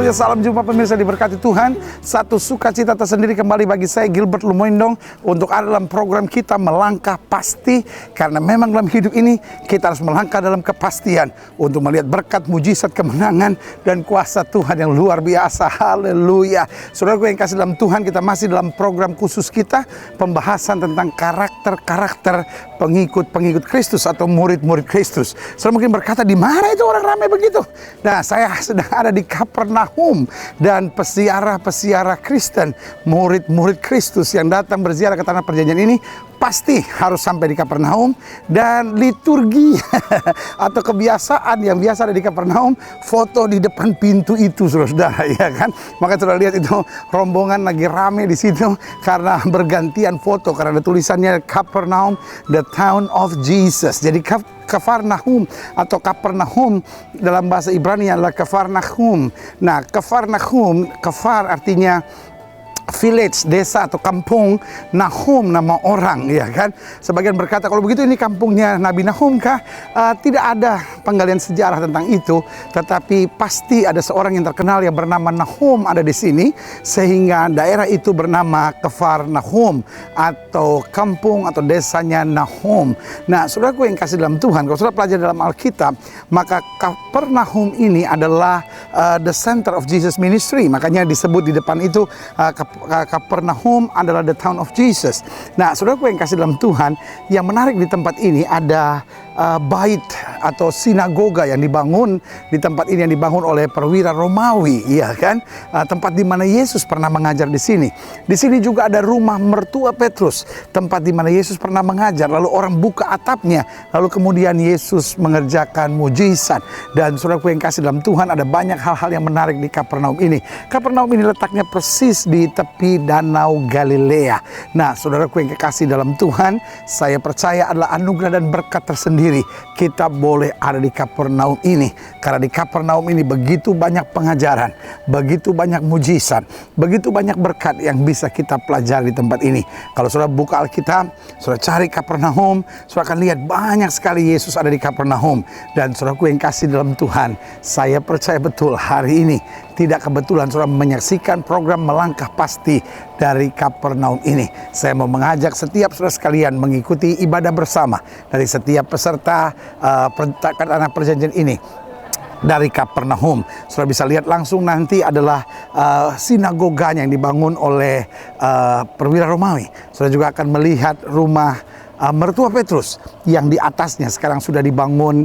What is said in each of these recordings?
Haleluya, salam jumpa pemirsa diberkati Tuhan. Satu sukacita tersendiri kembali bagi saya Gilbert Lumoindong untuk ada dalam program kita Melangkah Pasti. Karena memang dalam hidup ini kita harus melangkah dalam kepastian untuk melihat berkat, mujizat, kemenangan dan kuasa Tuhan yang luar biasa. Haleluya. Saudaraku yang kasih dalam Tuhan, kita masih dalam program khusus kita, pembahasan tentang karakter-karakter pengikut-pengikut Kristus atau murid-murid Kristus. Saudara mungkin berkata, di mana itu orang ramai begitu? Nah, saya sedang ada di Kapernaum dan pesiara-pesiara Kristen, murid-murid Kristus yang datang berziarah ke tanah perjanjian ini pasti harus sampai di Kapernaum. Dan liturgi atau kebiasaan yang biasa ada di Kapernaum, foto di depan pintu itu, saudara-saudara, ya kan? Maka saudara lihat itu rombongan lagi rame di situ karena bergantian foto, karena ada tulisannya Kapernaum, the town of Jesus. Jadi Kafarnahum atau Kapernaum dalam bahasa Ibrani adalah Kafarnahum. Nah, Kafarnahum, kafar artinya village, desa atau kampung, Nahum nama orang, ya kan? Sebagian berkata, kalau begitu ini kampungnya Nabi Nahum kah? Tidak ada penggalian sejarah tentang itu, tetapi pasti ada seorang yang terkenal yang bernama Nahum ada di sini, sehingga daerah itu bernama Kafarnahum atau kampung atau desanya Nahum. Nah, saudaraku yang kasih dalam Tuhan, kalau saudara pelajari dalam Alkitab, maka Kapernaum ini adalah the center of Jesus ministry. Makanya disebut di depan itu Kapernaum adalah the town of Jesus. Nah, saudaraku yang kasih dalam Tuhan, yang menarik di tempat ini ada bait atau sinagoga yang dibangun di tempat ini, yang dibangun oleh perwira Romawi, ya kan? Tempat di mana Yesus pernah mengajar di sini. Di sini juga ada rumah mertua Petrus, tempat di mana Yesus pernah mengajar. Lalu orang buka atapnya, lalu kemudian Yesus mengerjakan mujizat. Dan saudaraku yang kasih dalam Tuhan, ada banyak hal-hal yang menarik di Kapernaum ini. Kapernaum ini letaknya persis di tepi Danau Galilea. Nah, saudaraku yang kekasih dalam Tuhan, saya percaya adalah anugerah dan berkat tersendiri kita boleh ada di Kapernaum ini. Karena di Kapernaum ini begitu banyak pengajaran, begitu banyak mujizat, begitu banyak berkat yang bisa kita pelajari di tempat ini. Kalau saudara buka Alkitab, saudara cari Kapernaum, saudara akan lihat banyak sekali Yesus ada di Kapernaum. Dan saudaraku yang kasih dalam Tuhan, saya percaya betul hari ini tidak kebetulan saudara menyaksikan program Melangkah Pasti dari Kapernaum ini. Saya mau mengajak setiap saudara sekalian mengikuti ibadah bersama dari setiap peserta anak perjanjian ini dari Kapernaum. Saudara bisa lihat langsung nanti adalah sinagoganya yang dibangun oleh perwira Romawi. Saudara juga akan melihat rumah mertua Petrus yang di atasnya sekarang sudah dibangun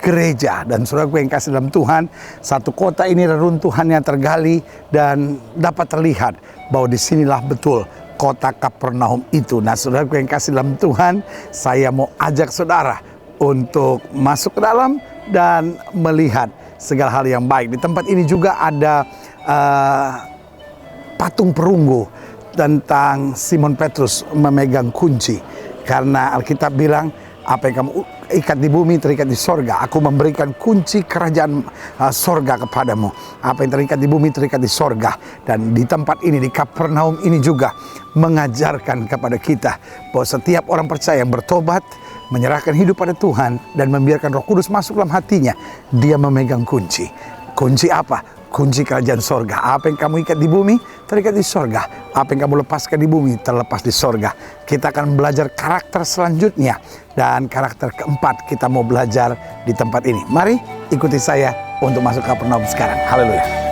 gereja. Dan saudaraku yang kasih dalam Tuhan, satu kota ini reruntuhannya tergali dan dapat terlihat bahwa disinilah betul kota Kapernaum itu. Nah, saudaraku yang kasih dalam Tuhan, saya mau ajak saudara untuk masuk ke dalam dan melihat segala hal yang baik. Di tempat ini juga ada patung perunggu tentang Simon Petrus memegang kunci. Karena Alkitab bilang, apa yang kamu ikat di bumi terikat di sorga. Aku memberikan kunci kerajaan sorga kepadamu. Apa yang terikat di bumi terikat di sorga. Dan di tempat ini, di Kapernaum ini juga mengajarkan kepada kita bahwa setiap orang percaya yang bertobat, menyerahkan hidup pada Tuhan dan membiarkan Roh Kudus masuk dalam hatinya, dia memegang kunci. Kunci apa? Kunci kerajaan sorga. Apa yang kamu ikat di bumi terikat di sorga. Apa yang kamu lepaskan di bumi terlepas di sorga. Kita akan belajar karakter selanjutnya. Dan karakter keempat kita mau belajar di tempat ini. Mari ikuti saya untuk masuk ke Kapernaum sekarang. Haleluya.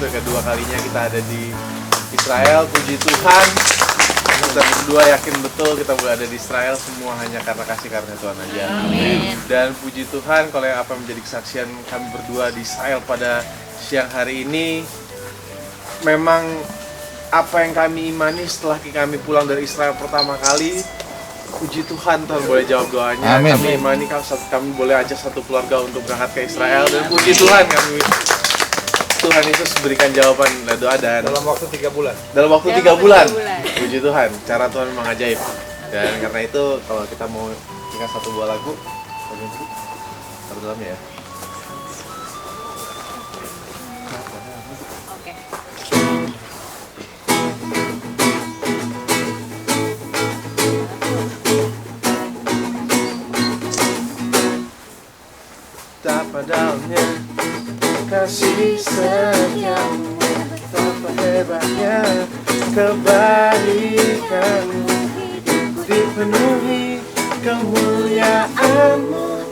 Kedua kalinya kita ada di Israel, puji Tuhan. Kita berdua yakin betul kita boleh ada di Israel semua hanya karena kasih karunia Tuhan aja. Amin. Dan puji Tuhan kalau yang apa menjadi kesaksian kami berdua di Israel pada siang hari ini, memang apa yang kami imani setelah kami pulang dari Israel pertama kali, Puji Tuhan, Tuhan boleh jawab doanya. Amin. Kami boleh ajak satu keluarga untuk berangkat ke Israel, dan puji Tuhan Tuhan Yesus berikan jawaban doa dan Dalam waktu 3 bulan. dalam waktu 3 bulan. Puji Tuhan, cara Tuhan memang ajaib. Dan karena itu kalau kita mau ingat satu buah lagu, taruh dalamnya ya. Oke. Betapa dalamnya kasih setiamu, betapa hebatnya kebaikanmu, hidupku dipenuhi kemuliaanmu,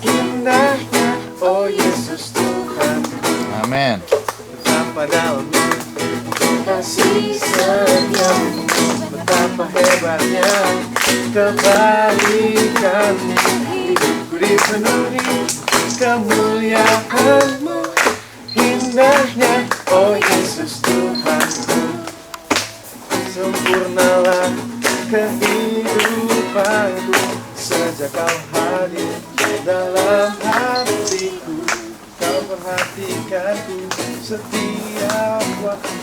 indahnya oh Yesus Tuhan. Amin. Betapa dalamnya kasih setiamu, betapa hebatnya kebaikanmu, hidupku dipenuhi kemuliaanmu, indahnya oh Yesus Tuhanku. Sempurnalah kehidupanku sejak kau hadir dalam hatiku. Kau perhatikanku setiap waktu.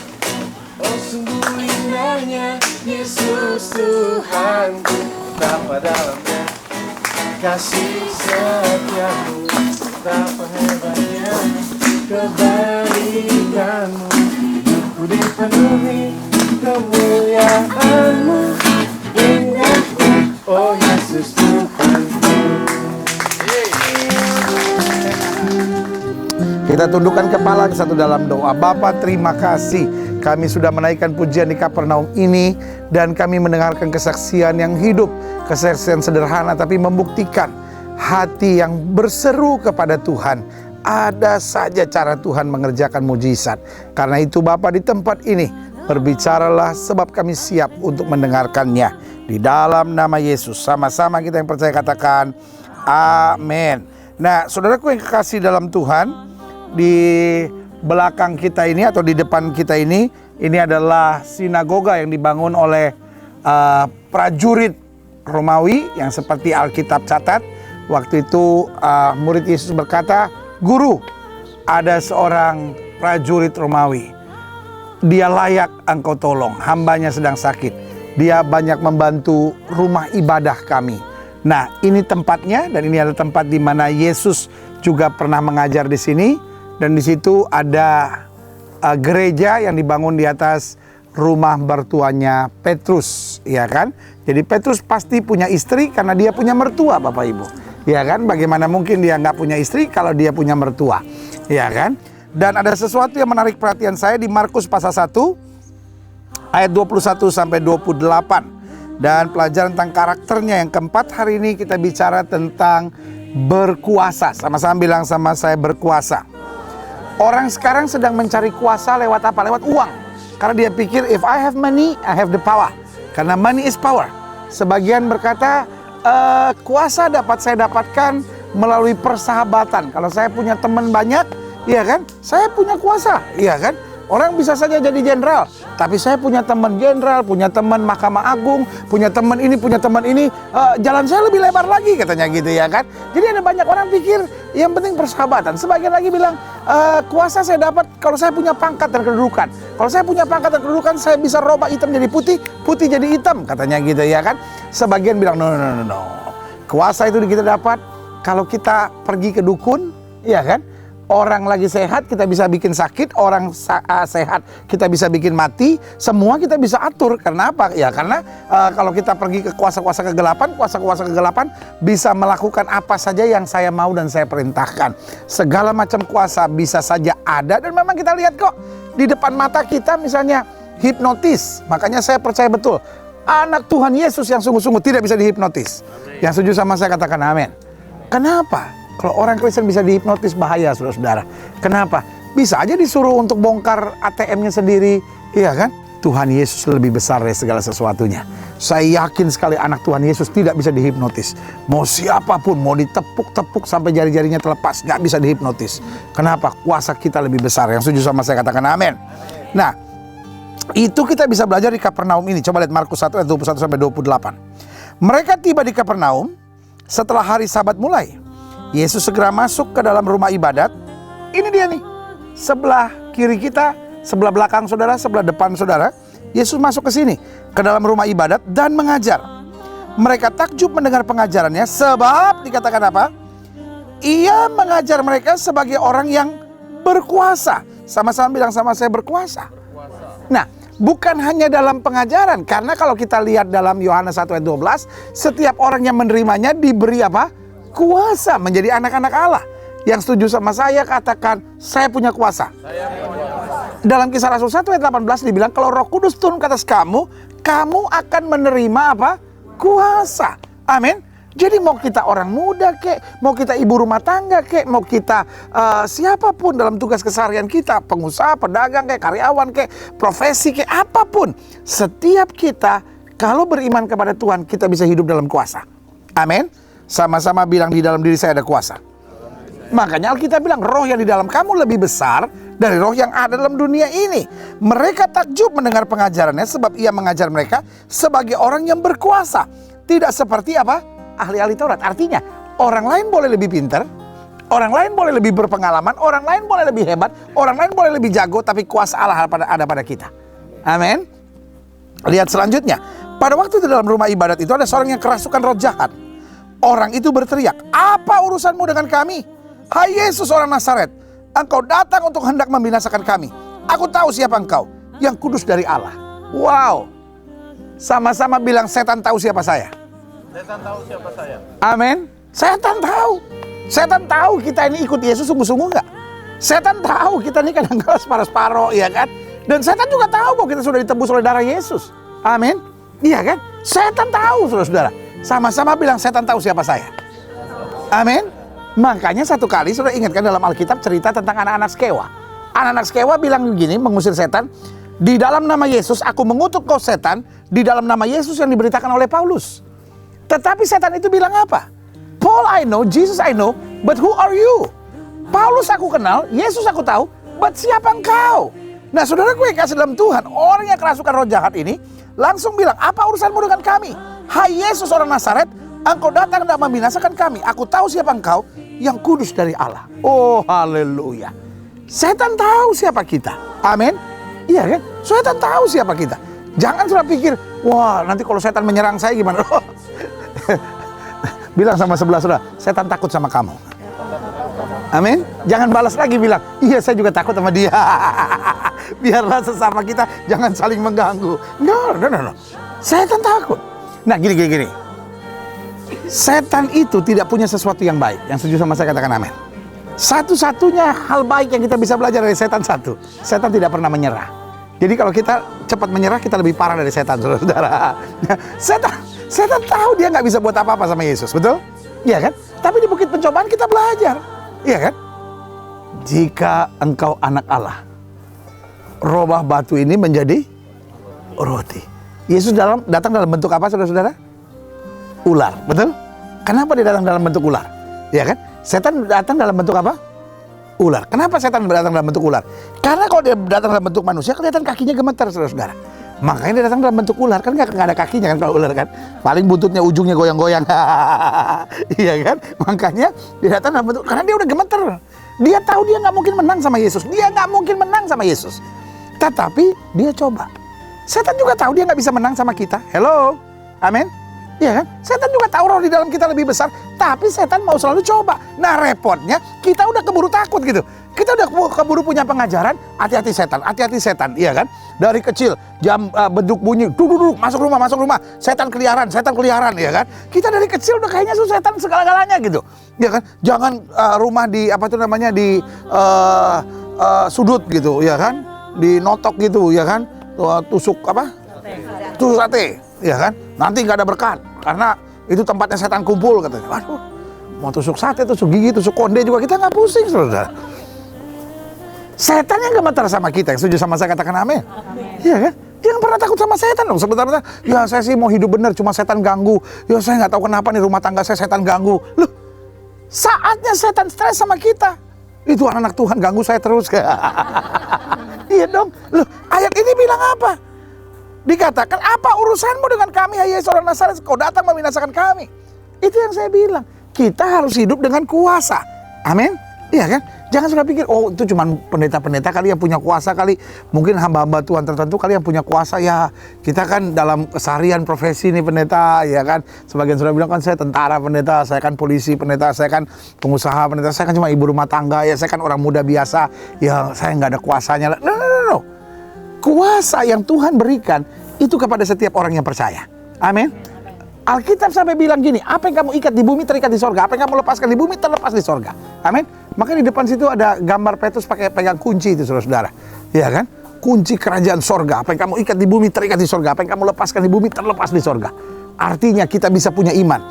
Oh sungguh indahnya Yesus Tuhanku. Betapa dalamnya kasih setiamu, betapa hebatnya kebaikanmu, hidupku dipenuhi kemuliaanmu, indahnya oh Yesus Tuhanku. Kita tundukkan kepala satu dalam doa. Bapa, terima kasih kami sudah menaikkan pujian di Kapernaum ini, dan kami mendengarkan kesaksian yang hidup, kesaksian sederhana tapi membuktikan hati yang berseru kepada Tuhan. Ada saja cara Tuhan mengerjakan mujizat. Karena itu Bapa, di tempat ini berbicaralah, sebab kami siap untuk mendengarkannya. Di dalam nama Yesus, sama-sama kita yang percaya katakan amin. Nah, saudaraku yang kekasih dalam Tuhan, di belakang kita ini atau di depan kita ini adalah sinagoga yang dibangun oleh prajurit Romawi yang seperti Alkitab catat. Waktu itu murid Yesus berkata, "Guru, ada seorang prajurit Romawi. Dia layak engkau tolong, hambanya sedang sakit. Dia banyak membantu rumah ibadah kami." Nah, ini tempatnya, dan ini adalah tempat di mana Yesus juga pernah mengajar di sini. Dan di situ ada gereja yang dibangun di atas rumah mertuanya Petrus, ya kan? Jadi Petrus pasti punya istri karena dia punya mertua, Bapak Ibu. Ya kan? Bagaimana mungkin dia nggak punya istri kalau dia punya mertua, ya kan? Dan ada sesuatu yang menarik perhatian saya di Markus pasal 1 ayat 21 sampai 28. Dan pelajaran tentang karakternya yang keempat, hari ini kita bicara tentang berkuasa. Sama-sama bilang sama saya, berkuasa. Orang sekarang sedang mencari kuasa lewat apa? Lewat uang. Karena dia pikir, if I have money, I have the power. Karena money is power. Sebagian berkata, kuasa dapat saya dapatkan melalui persahabatan. Kalau saya punya teman banyak, iya kan? Saya punya kuasa, iya kan? Orang bisa saja jadi jenderal, tapi saya punya teman jenderal, punya teman Mahkamah Agung, punya teman ini, jalan saya lebih lebar lagi, katanya gitu, ya kan? Jadi ada banyak orang pikir yang penting persahabatan. Sebagian lagi bilang, kuasa saya dapat kalau saya punya pangkat dan kedudukan. Kalau saya punya pangkat dan kedudukan, saya bisa robah hitam jadi putih, putih jadi hitam, katanya gitu, ya kan? Sebagian bilang, no. Kuasa itu kita dapat kalau kita pergi ke dukun, ya kan? Orang lagi sehat kita bisa bikin sakit, orang sehat kita bisa bikin mati, semua kita bisa atur. Karena apa? Ya karena kalau kita pergi ke kuasa-kuasa kegelapan bisa melakukan apa saja yang saya mau dan saya perintahkan. Segala macam kuasa bisa saja ada, dan memang kita lihat kok di depan mata kita, misalnya hipnotis. Makanya saya percaya betul anak Tuhan Yesus yang sungguh-sungguh tidak bisa dihipnotis. Amin. Yang setuju sama saya katakan amin. Kenapa? Kalau orang Kristen bisa dihipnotis, bahaya, saudara-saudara. Kenapa? Bisa aja disuruh untuk bongkar ATM-nya sendiri, iya kan? Tuhan Yesus lebih besar dari segala sesuatunya. Saya yakin sekali anak Tuhan Yesus tidak bisa dihipnotis. Mau siapapun, mau ditepuk-tepuk sampai jari-jarinya terlepas, gak bisa dihipnotis. Kenapa? Kuasa kita lebih besar. Yang setuju sama saya katakan amin. Nah, itu kita bisa belajar di Kapernaum ini. Coba lihat Markus 1 ayat 21 sampai 28. Mereka tiba di Kapernaum setelah hari Sabat mulai. Yesus segera masuk ke dalam rumah ibadat. Ini dia nih, sebelah kiri kita, sebelah belakang saudara, sebelah depan saudara. Yesus masuk ke sini, ke dalam rumah ibadat dan mengajar. Mereka takjub mendengar pengajarannya sebab dikatakan apa? Ia mengajar mereka sebagai orang yang berkuasa. Sama-sama bilang sama saya, berkuasa. Nah, bukan hanya dalam pengajaran, karena kalau kita lihat dalam Yohanes 1 ayat 12, setiap orang yang menerimanya diberi apa? Kuasa menjadi anak-anak Allah. Yang setuju sama saya katakan, saya punya kuasa. Dalam Kisah Rasul 1 ayat 18 dibilang, kalau Roh Kudus turun ke atas kamu, kamu akan menerima apa? Kuasa. Amin. Jadi mau kita orang muda kek, mau kita ibu rumah tangga kek, mau kita siapapun dalam tugas keseharian kita, pengusaha, pedagang kek, karyawan kek, profesi kek, apapun. Setiap kita kalau beriman kepada Tuhan, kita bisa hidup dalam kuasa. Amin. Sama-sama bilang, di dalam diri saya ada kuasa. Makanya Alkitab bilang roh yang di dalam kamu lebih besar dari roh yang ada dalam dunia ini. Mereka takjub mendengar pengajarannya sebab ia mengajar mereka sebagai orang yang berkuasa. Tidak seperti apa? Ahli-ahli Taurat. Artinya orang lain boleh lebih pintar, orang lain boleh lebih berpengalaman, orang lain boleh lebih hebat, orang lain boleh lebih jago, tapi kuasa Allah ada pada kita. Amin. Lihat selanjutnya. Pada waktu di dalam rumah ibadat itu ada seorang yang kerasukan roh jahat. Orang itu berteriak, "Apa urusanmu dengan kami? Hai Yesus orang Nazaret, engkau datang untuk hendak membinasakan kami. Aku tahu siapa engkau, yang kudus dari Allah." Wow. Sama-sama bilang, setan tahu siapa saya. Setan tahu siapa saya. Amin. Setan tahu. Setan tahu kita ini ikut Yesus sungguh-sungguh enggak. Setan tahu kita ini kadang-kadang separuh-separuh, ya kan. Dan setan juga tahu kok kita sudah ditebus oleh darah Yesus. Amin. Iya kan. Setan tahu, saudara-saudara. Sama-sama bilang, setan tahu siapa saya. Amin. Makanya satu kali sudah ingatkan dalam Alkitab cerita tentang anak-anak Skewa. Anak-anak Skewa bilang begini, mengusir setan. Di dalam nama Yesus aku mengutuk kau setan. Di dalam nama Yesus yang diberitakan oleh Paulus. Tetapi setan itu bilang apa? Paul I know, Jesus I know, but who are you? Paulus aku kenal, Yesus aku tahu, but siapa engkau? Nah saudara gue kasih dalam Tuhan, orang yang kerasukan roh jahat ini langsung bilang, apa urusanmu dengan kami? Hai Yesus orang Nazaret, engkau datang dan membinasakan kami. Aku tahu siapa engkau, yang kudus dari Allah. Oh haleluya. Setan tahu siapa kita. Amin. Iya kan? Setan tahu siapa kita. Jangan sudah pikir, wah nanti kalau setan menyerang saya gimana? Bilang sama sebelah saudara, setan takut sama kamu. Amin. Jangan balas lagi bilang, iya saya juga takut sama dia. Biarlah sesama kita jangan saling mengganggu. No. Setan takut. Nah gini. Setan itu tidak punya sesuatu yang baik. Yang setuju sama saya katakan amin. Satu-satunya hal baik yang kita bisa belajar dari setan satu, setan tidak pernah menyerah. Jadi kalau kita cepat menyerah, kita lebih parah dari setan, saudara-saudara. Setan tahu dia nggak bisa buat apa-apa sama Yesus, betul? Iya kan? Tapi di bukit pencobaan kita belajar, iya kan? Jika engkau anak Allah, robah batu ini menjadi roti. Yesus datang dalam bentuk apa, saudara-saudara? Ular, betul? Kenapa dia datang dalam bentuk ular? Ya kan? Setan datang dalam bentuk apa? Ular. Kenapa setan datang dalam bentuk ular? Karena kalau dia datang dalam bentuk manusia, kelihatan kakinya gemetar, saudara-saudara. Makanya dia datang dalam bentuk ular, kan nggak ada kakinya kan kalau ular kan? Paling buntutnya ujungnya goyang-goyang. Iya kan? Makanya dia datang dalam bentuk, karena dia udah gemetar. Dia tahu dia nggak mungkin menang sama Yesus. Dia nggak mungkin menang sama Yesus. Tetapi dia coba. Setan juga tahu dia nggak bisa menang sama kita. Hello, amin. Iya kan? Setan juga tahu roh di dalam kita lebih besar, tapi setan mau selalu coba. Nah repotnya kita udah keburu takut gitu. Kita udah keburu punya pengajaran, hati-hati setan, iya kan? Dari kecil jam beduk bunyi, duduk, masuk rumah, setan keliaran, iya kan? Kita dari kecil udah kayaknya setan segala-galanya gitu, iya kan? Jangan rumah di di sudut gitu, ya kan? Di notok gitu, ya kan? Tusuk tusuk sate, ya kan? Nanti nggak ada berkat karena itu tempatnya setan kumpul katanya. Waduh, mau tusuk sate, tusuk gigi, tusuk konde juga kita nggak pusing, saudara. Setan yang gemetar sama kita, yang setuju sama saya katakan amin. Iya kan? Jangan pernah takut sama setan dong. Sebentar, ya saya sih mau hidup benar, cuma setan ganggu. Ya saya nggak tahu kenapa nih rumah tangga saya setan ganggu. Loh, saatnya setan stres sama kita. Itu anak Tuhan ganggu saya terus. Iya dong. Loh, ayat ini bilang apa? Dikatakan, apa urusanmu dengan kami, hai Yesus orang Nazaret? Kau datang membinasakan kami. Itu yang saya bilang. Kita harus hidup dengan kuasa. Amin. Iya kan? Jangan suka pikir, oh itu cuma pendeta-pendeta kali yang punya kuasa kali. Mungkin hamba-hamba Tuhan tertentu kali yang punya kuasa. Ya kita kan dalam keseharian profesi nih pendeta, ya kan. Sebagian sudah bilang kan saya tentara pendeta, saya kan polisi pendeta, saya kan pengusaha pendeta, saya kan cuma ibu rumah tangga, ya saya kan orang muda biasa. Ya saya nggak ada kuasanya. No. Kuasa yang Tuhan berikan itu kepada setiap orang yang percaya. Amin. Alkitab sampai bilang gini, apa yang kamu ikat di bumi terikat di sorga, apa yang kamu lepaskan di bumi terlepas di sorga. Amin. Makanya di depan situ ada gambar Petrus pakai pegang kunci itu saudara-saudara. Ya kan? Kunci kerajaan sorga. Apa yang kamu ikat di bumi terikat di sorga, apa yang kamu lepaskan di bumi terlepas di sorga. Artinya kita bisa punya iman.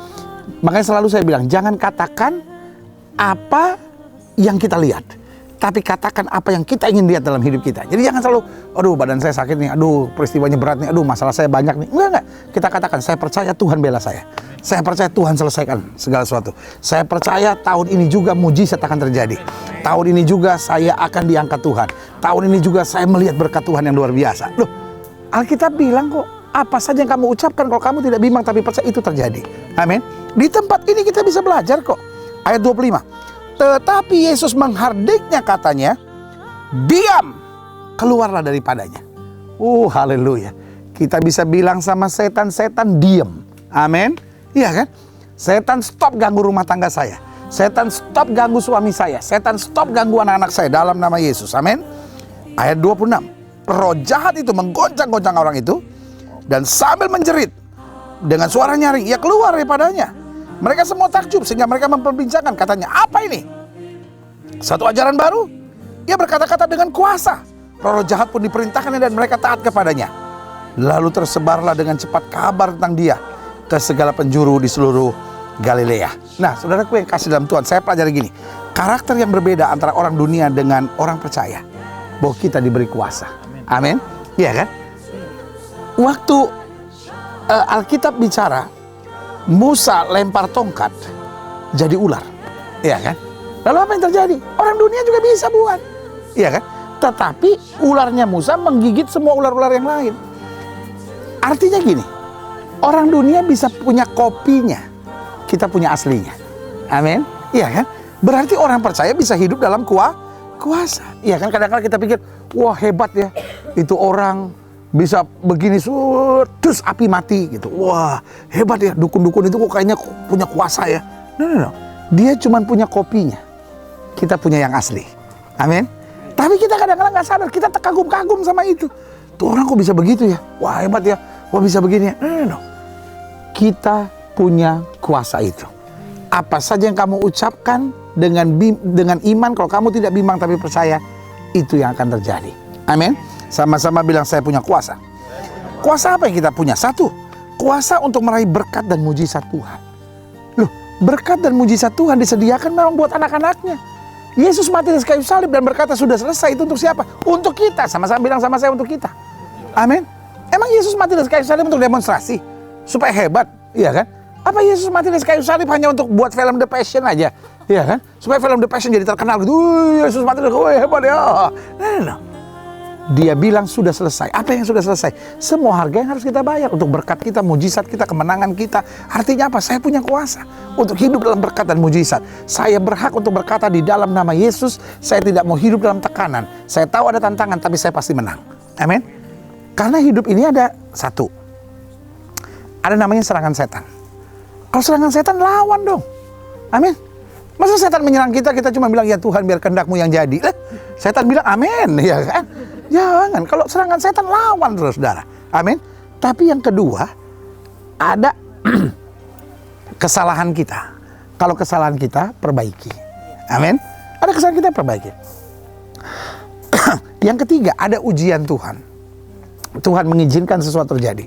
Makanya selalu saya bilang, jangan katakan apa yang kita lihat, tapi katakan apa yang kita ingin lihat dalam hidup kita. Jadi jangan selalu, aduh badan saya sakit nih, aduh peristiwanya berat nih, aduh masalah saya banyak nih. Enggak. Kita katakan, saya percaya Tuhan bela saya. Saya percaya Tuhan selesaikan segala sesuatu. Saya percaya tahun ini juga mujizat akan terjadi. Tahun ini juga saya akan diangkat Tuhan. Tahun ini juga saya melihat berkat Tuhan yang luar biasa. Loh, Alkitab bilang kok, apa saja yang kamu ucapkan kalau kamu tidak bimbang tapi percaya itu terjadi. Amin. Di tempat ini kita bisa belajar kok. Ayat 25. Tetapi Yesus menghardiknya katanya, diam, keluarlah daripadanya. Haleluya. Kita bisa bilang sama setan diam. Amin. Iya kan? Setan stop ganggu rumah tangga saya. Setan stop ganggu suami saya. Setan stop ganggu anak-anak saya dalam nama Yesus. Amin. Ayat 26. Roh jahat itu menggoncang-goncang orang itu dan sambil menjerit dengan suara nyaring, ia keluar daripadanya. Mereka semua takjub sehingga mereka memperbincangkan, katanya, apa ini? Satu ajaran baru? Ia berkata-kata dengan kuasa. Roh jahat pun diperintahkannya dan mereka taat kepadanya. Lalu tersebarlah dengan cepat kabar tentang dia ke segala penjuru di seluruh Galilea. Nah, saudaraku yang kasih dalam Tuhan, saya pelajari gini. Karakter yang berbeda antara orang dunia dengan orang percaya, bahwa kita diberi kuasa. Amin. Iya kan? Waktu Alkitab bicara, Musa lempar tongkat jadi ular. Iya kan? Lalu apa yang terjadi? Orang dunia juga bisa buat. Iya kan? Tetapi ularnya Musa menggigit semua ular-ular yang lain. Artinya gini, orang dunia bisa punya kopinya, kita punya aslinya. Amin. Iya kan? Berarti orang percaya bisa hidup dalam kuasa. Iya kan? Kadang-kadang kita pikir, wah hebat ya, itu orang bisa begini, terus api mati gitu. Wah hebat ya, dukun-dukun itu kok kayaknya punya kuasa ya. No. Dia cuma punya kopinya, kita punya yang asli. Amin. Tapi kita kadang-kadang gak sadar, kita terkagum-kagum sama itu. Tuh orang kok bisa begitu ya, wah hebat ya, wah bisa begini ya. No. Kita punya kuasa itu. Apa saja yang kamu ucapkan dengan iman, kalau kamu tidak bimbang tapi percaya, itu yang akan terjadi. Amin. Sama-sama bilang, saya punya kuasa. Kuasa apa yang kita punya? Satu, kuasa untuk meraih berkat dan mujizat Tuhan. Loh, berkat dan mujizat Tuhan disediakan memang buat anak-anaknya. Yesus mati di kayu salib dan berkata sudah selesai. Itu untuk siapa? Untuk kita. Sama-sama bilang sama saya, untuk kita. Amin. Emang Yesus mati di kayu salib untuk demonstrasi? Supaya hebat? Iya kan? Apa Yesus mati di kayu salib hanya untuk buat film The Passion aja? Iya kan? Supaya film The Passion jadi terkenal gitu. Yesus mati di kayu, hebat ya. No. Dia bilang sudah selesai. Apa yang sudah selesai? Semua harga yang harus kita bayar untuk berkat kita, mujizat kita, kemenangan kita. Artinya apa? Saya punya kuasa untuk hidup dalam berkat dan mujizat. Saya berhak untuk berkata di dalam nama Yesus, saya tidak mau hidup dalam tekanan. Saya tahu ada tantangan, tapi saya pasti menang. Amin. Karena hidup ini ada satu, ada namanya serangan setan. Kalau serangan setan, lawan dong. Amin. Masa setan menyerang kita, kita cuma bilang, ya Tuhan biar kehendak-Mu yang jadi. Setan bilang amin, ya kan? Jangan, kalau serangan setan lawan terus, saudara. Amin. Tapi yang kedua, ada kesalahan kita. Kalau kesalahan kita, perbaiki. Amin. Ada kesalahan kita, perbaiki. Yang ketiga, ada ujian Tuhan. Tuhan mengizinkan sesuatu terjadi.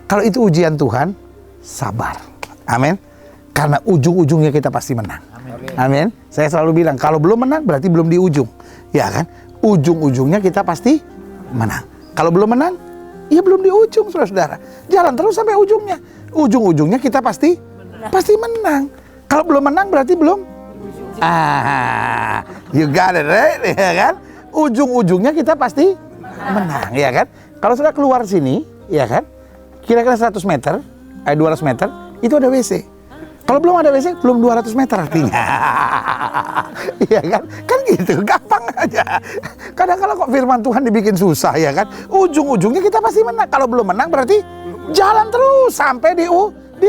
Kalau itu ujian Tuhan, sabar. Amin. Karena ujung-ujungnya kita pasti menang. Amin. Saya selalu bilang, kalau belum menang berarti belum di ujung. Ya kan? Ujung-ujungnya kita pasti menang. Kalau belum menang, ya belum di ujung, saudara-saudara. Jalan terus sampai ujungnya. Ujung-ujungnya kita pasti menang. Kalau belum menang berarti belum. You got it, right? Ya kan? Ujung-ujungnya kita pasti menang, ya kan? Kalau sudah keluar sini, ya kan, kira-kira 100 meter, 200 meter, itu ada WC. Kalau belum ada WC, belum 200 meter artinya. Iya kan? Kan gitu, gampang aja. Kadang-kadang kok firman Tuhan dibikin susah, ya kan? Ujung-ujungnya kita pasti menang. Kalau belum menang berarti jalan terus sampai di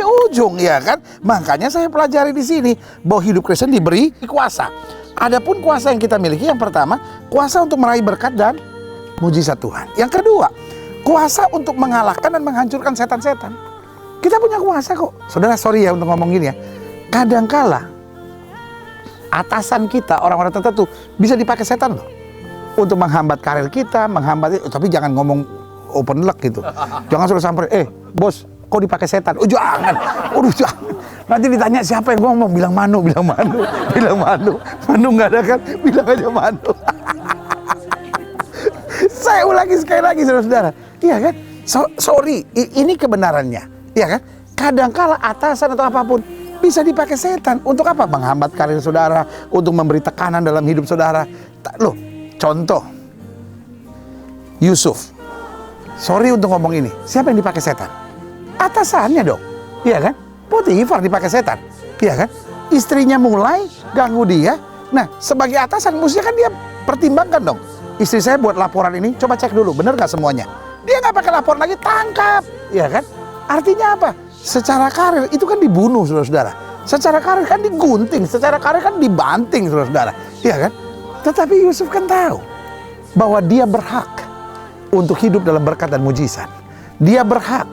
ujung, ya kan? Makanya saya pelajari di sini bahwa hidup Kristen diberi kuasa. Adapun kuasa yang kita miliki, yang pertama, kuasa untuk meraih berkat dan mujizat Tuhan. Yang kedua, kuasa untuk mengalahkan dan menghancurkan setan-setan. Kita punya kuasa kok. Saudara, sorry ya untuk ngomong gini ya. Kadangkala atasan kita, orang-orang tertentu bisa dipakai setan loh. Untuk menghambat karir kita, tapi jangan ngomong open luck gitu. Jangan suruh sampai, bos, kok dipakai setan? Oh jangan. Jangan. Nanti ditanya siapa yang ngomong, bilang Manu. Manu nggak ada kan? Bilang aja Manu. Saya ulangi sekali lagi, saudara-saudara. Iya kan? Sorry, ini kebenarannya. Iya kan? Kadangkala atasan atau apapun bisa dipakai setan. Untuk apa? Menghambat karir saudara, untuk memberi tekanan dalam hidup saudara. Loh, contoh Yusuf. Sorry untuk ngomong ini. Siapa yang dipakai setan? Atasannya dong. Iya kan? Potifar dipakai setan. Iya kan? Istrinya mulai ganggu dia. Nah, sebagai atasan mestinya kan dia pertimbangkan dong. Istri saya buat laporan ini, coba cek dulu, bener gak semuanya? Dia gak pakai laporan lagi, tangkap. Iya kan? Artinya apa? Secara karir itu kan dibunuh, saudara-saudara. Secara karir kan digunting, secara karir kan dibanting, saudara-saudara. Iya kan? Tetapi Yusuf kan tahu bahwa dia berhak untuk hidup dalam berkat dan mujizat. Dia berhak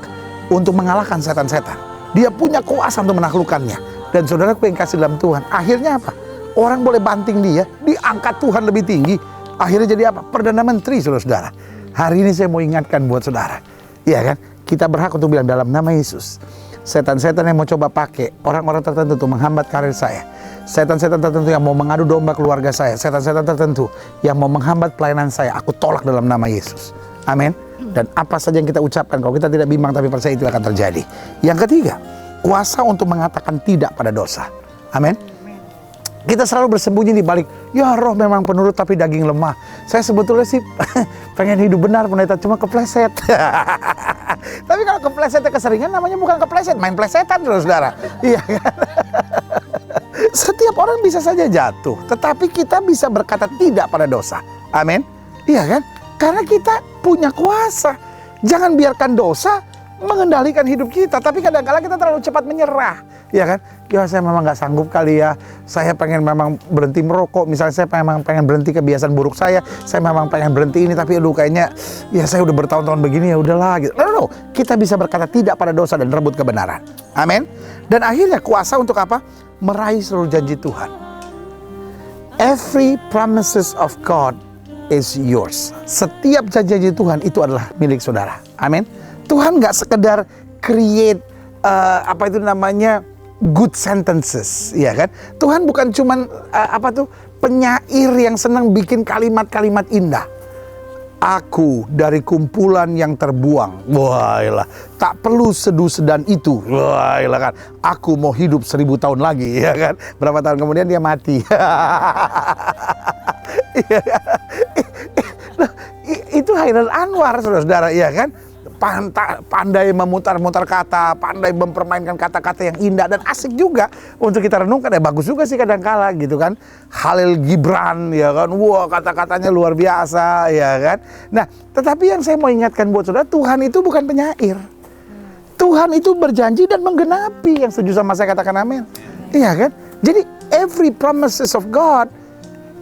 untuk mengalahkan setan-setan. Dia punya kuasa untuk menaklukkannya. Dan saudaraku yang kasih dalam Tuhan, akhirnya apa? Orang boleh banting dia, diangkat Tuhan lebih tinggi. Akhirnya jadi apa? Perdana Menteri, saudara-saudara. Hari ini saya mau ingatkan buat saudara. Iya kan? Kita berhak untuk bilang dalam nama Yesus. Setan-setan yang mau coba pakai orang-orang tertentu untuk menghambat karir saya. Setan-setan tertentu yang mau mengadu domba keluarga saya. Setan-setan tertentu yang mau menghambat pelayanan saya. Aku tolak dalam nama Yesus. Amin. Dan apa saja yang kita ucapkan, kalau kita tidak bimbang tapi percaya, itu akan terjadi. Yang ketiga, kuasa untuk mengatakan tidak pada dosa. Amin. Kita selalu bersembunyi di balik, ya roh memang penurut tapi daging lemah. Saya sebetulnya sih pengen hidup benar pendeta, cuma kepleset. Tapi kalau keplesetnya keseringan, namanya bukan kepleset, main plesetan, saudara. Iya kan? Setiap orang bisa saja jatuh, tetapi kita bisa berkata tidak pada dosa. Amin. Iya kan? Karena kita punya kuasa. Jangan biarkan dosa mengendalikan hidup kita. Tapi kadang-kadang kita terlalu cepat menyerah. Ya kan? Ya saya memang nggak sanggup kali ya. Saya pengen memang berhenti merokok. Misalnya saya memang pengen berhenti kebiasaan buruk saya. Saya memang pengen berhenti ini. Tapi aduh kayaknya ya saya udah bertahun-tahun begini, ya udahlah gitu. No. Kita bisa berkata tidak pada dosa dan rebut kebenaran. Amin. Dan akhirnya kuasa untuk apa? Meraih seluruh janji Tuhan. Every promises of God is yours. Setiap janji Tuhan itu adalah milik saudara. Amin. Tuhan nggak sekedar create good sentences, ya kan? Tuhan bukan cuman penyair yang senang bikin kalimat-kalimat indah. Aku dari kumpulan yang terbuang. Wah, tak perlu sedu-sedan itu. Wah, kan. Aku mau hidup 1000 tahun lagi, ya kan? Berapa tahun kemudian dia mati. Itu Hairul Anwar, saudara-saudara, ya kan? Pandai memutar-mutar kata, pandai mempermainkan kata-kata yang indah dan asik juga untuk kita renungkan. Bagus juga sih kadang-kala gitu kan. Khalil Gibran, ya kan, wah kata-katanya luar biasa, ya kan. Nah, tetapi yang saya mau ingatkan buat saudara, Tuhan itu bukan penyair. Tuhan itu berjanji dan menggenapi. Yang setuju sama saya katakan amin. Iya kan. Jadi every promises of God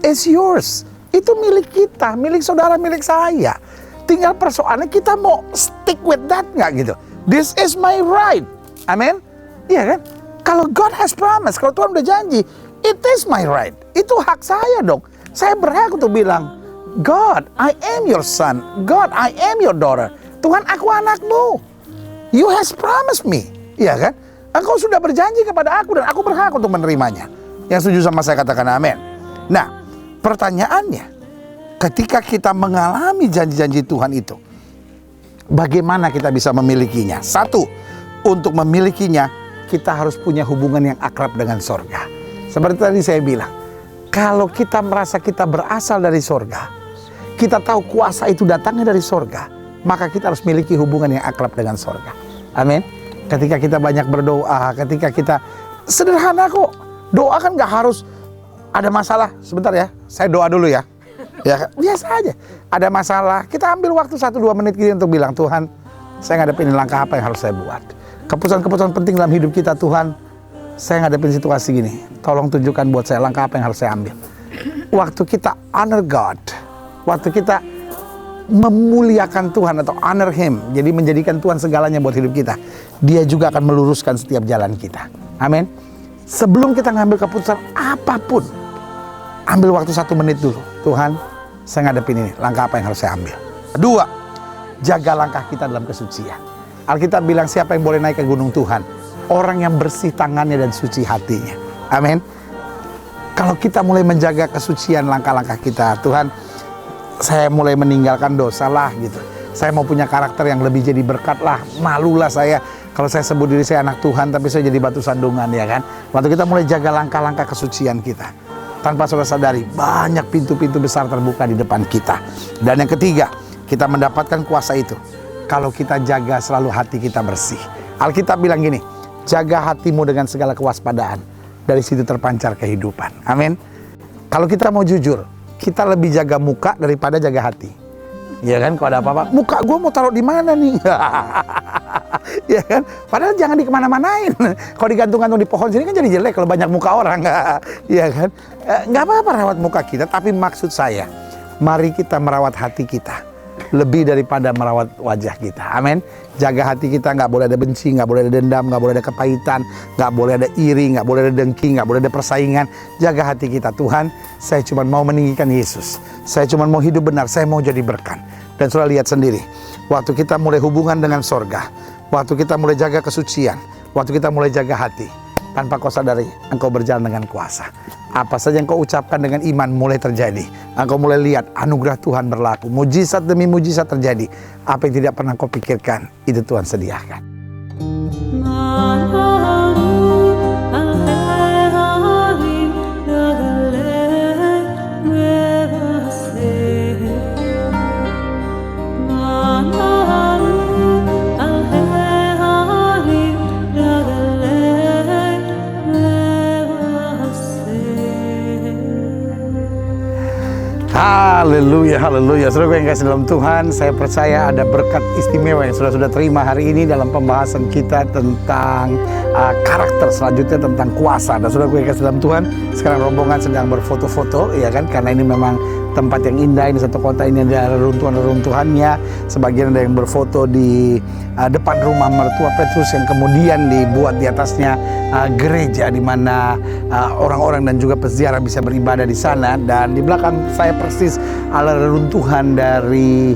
is yours. Itu milik kita, milik saudara, milik saya. Tinggal persoalannya kita mau stick with that nggak gitu. This is my right. Amin. Iya kan? Kalau God has promised, kalau Tuhan udah janji, it is my right. Itu hak saya dong. Saya berhak untuk bilang, God, I am your son. God, I am your daughter. Tuhan, aku anakmu. You has promised me. Iya kan? Engkau sudah berjanji kepada aku dan aku berhak untuk menerimanya. Yang setuju sama saya katakan amin. Nah, pertanyaannya, ketika kita mengalami janji-janji Tuhan itu, bagaimana kita bisa memilikinya? Satu, untuk memilikinya, kita harus punya hubungan yang akrab dengan sorga. Seperti tadi saya bilang, kalau kita merasa kita berasal dari sorga, kita tahu kuasa itu datangnya dari sorga, maka kita harus miliki hubungan yang akrab dengan sorga. Amin. Ketika kita banyak berdoa, ketika kita sederhana kok. Doa kan gak harus ada masalah. Sebentar ya, saya doa dulu ya. Ya biasa aja. Ada masalah, kita ambil waktu 1-2 menit gini untuk bilang, Tuhan, saya ngadepin langkah apa yang harus saya buat. Keputusan-keputusan penting dalam hidup kita, Tuhan, saya ngadepin situasi gini. Tolong tunjukkan buat saya langkah apa yang harus saya ambil. Waktu kita honor God, waktu kita memuliakan Tuhan atau honor Him, jadi menjadikan Tuhan segalanya buat hidup kita, Dia juga akan meluruskan setiap jalan kita. Amin. Sebelum kita ngambil keputusan apapun, ambil waktu 1 menit dulu. Tuhan, saya ngadepin ini, langkah apa yang harus saya ambil. Kedua, jaga langkah kita dalam kesucian. Alkitab bilang, siapa yang boleh naik ke gunung Tuhan? Orang yang bersih tangannya dan suci hatinya. Amin. Kalau kita mulai menjaga kesucian langkah-langkah kita, Tuhan, saya mulai meninggalkan dosa lah gitu. Saya mau punya karakter yang lebih jadi berkat lah. Malulah saya kalau saya sebut diri saya anak Tuhan, tapi saya jadi batu sandungan, ya kan. Waktu kita mulai jaga langkah-langkah kesucian kita, tanpa saudara sadari, banyak pintu-pintu besar terbuka di depan kita. Dan yang ketiga, kita mendapatkan kuasa itu kalau kita jaga selalu hati kita bersih. Alkitab bilang gini, jaga hatimu dengan segala kewaspadaan, dari situ terpancar kehidupan. Amin. Kalau kita mau jujur, kita lebih jaga muka daripada jaga hati. Ya kan, kalau ada apa-apa, muka gue mau taruh di mana nih? Ya kan, padahal jangan di kemana-manain. Kalau digantung-gantung di pohon sini kan jadi jelek kalau banyak muka orang. Ya kan, nggak apa-apa rawat muka kita, tapi maksud saya, mari kita merawat hati kita lebih daripada merawat wajah kita. Amin. Jaga hati kita, nggak boleh ada benci, nggak boleh ada dendam, nggak boleh ada kepahitan, nggak boleh ada iri, nggak boleh ada dengki, nggak boleh ada persaingan. Jaga hati kita. Tuhan, saya cuma mau meninggikan Yesus. Saya cuma mau hidup benar, saya mau jadi berkat. Dan sudah lihat sendiri, waktu kita mulai hubungan dengan sorga, waktu kita mulai jaga kesucian, waktu kita mulai jaga hati, tanpa kau sadari, engkau berjalan dengan kuasa. Apa saja yang kau ucapkan dengan iman mulai terjadi. Engkau mulai lihat anugerah Tuhan berlaku. Mujizat demi mujizat terjadi. Apa yang tidak pernah kau pikirkan, itu Tuhan sediakan. Haleluya, haleluya. Saudara yang kasih dalam Tuhan, saya percaya ada berkat istimewa yang sudah terima hari ini dalam pembahasan kita tentang karakter, selanjutnya tentang kuasa. Dan saudara yang kasih dalam Tuhan, sekarang rombongan sedang berfoto-foto, ya kan? Karena ini memang tempat yang indah, ini satu kota, ini ada reruntuhan-reruntuhannya. Sebagian ada yang berfoto di depan rumah mertua Petrus yang kemudian dibuat di atasnya gereja di mana orang-orang dan juga peziarah bisa beribadah di sana. Dan di belakang saya persis ada reruntuhan dari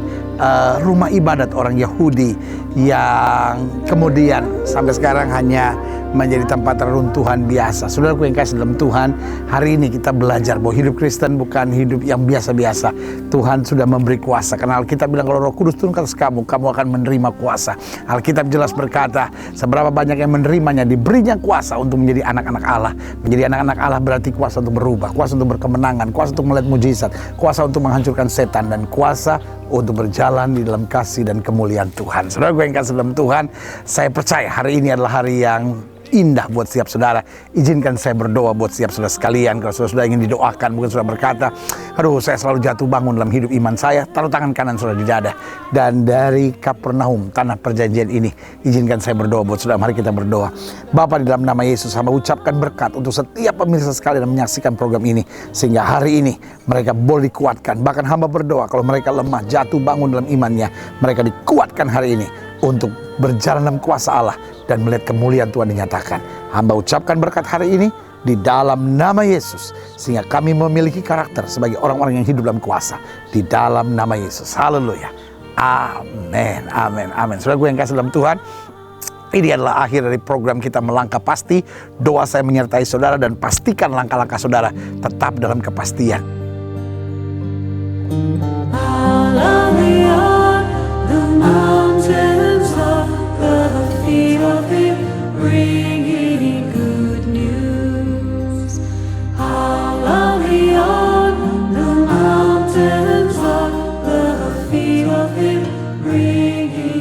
rumah ibadat orang Yahudi yang kemudian sampai sekarang hanya menjadi tempat reruntuhan biasa. Saudaraku yang kasih dalam Tuhan, hari ini kita belajar bahwa hidup Kristen bukan hidup yang biasa-biasa. Tuhan sudah memberi kuasa. Karena Alkitab bilang kalau Roh Kudus turun ke atas kamu, kamu akan menerima kuasa. Alkitab jelas berkata, seberapa banyak yang menerimanya, diberinya kuasa untuk menjadi anak-anak Allah. Menjadi anak-anak Allah berarti kuasa untuk berubah, kuasa untuk berkemenangan, kuasa untuk melihat mujizat, kuasa untuk menghancurkan setan, dan kuasa untuk berjalan di dalam kasih dan kemuliaan Tuhan. Saudara gue yang kasih dalam Tuhan, saya percaya hari ini adalah hari yang indah buat setiap saudara. Izinkan saya berdoa buat setiap saudara sekalian. Kalau saudara ingin didoakan, mungkin saudara berkata, aduh saya selalu jatuh bangun dalam hidup iman saya, taruh tangan kanan saudara di dada. Dan dari Kapernaum, tanah perjanjian ini, izinkan saya berdoa buat saudara. Mari kita berdoa. Bapa, di dalam nama Yesus, hamba ucapkan berkat untuk setiap pemirsa sekalian yang menyaksikan program ini, sehingga hari ini mereka boleh dikuatkan. Bahkan hamba berdoa kalau mereka lemah, jatuh bangun dalam imannya, mereka dikuatkan hari ini untuk berjalan dalam kuasa Allah dan melihat kemuliaan Tuhan dinyatakan. Hamba ucapkan berkat hari ini di dalam nama Yesus, sehingga kami memiliki karakter sebagai orang-orang yang hidup dalam kuasa di dalam nama Yesus. Haleluya. Amin, amin, amin. Saudara gue yang kasih dalam Tuhan, ini adalah akhir dari program kita Melangkah Pasti. Doa saya menyertai saudara dan pastikan langkah-langkah saudara tetap dalam kepastian. Bringing good news. How lovely are the mountains of the feet of Him. bringing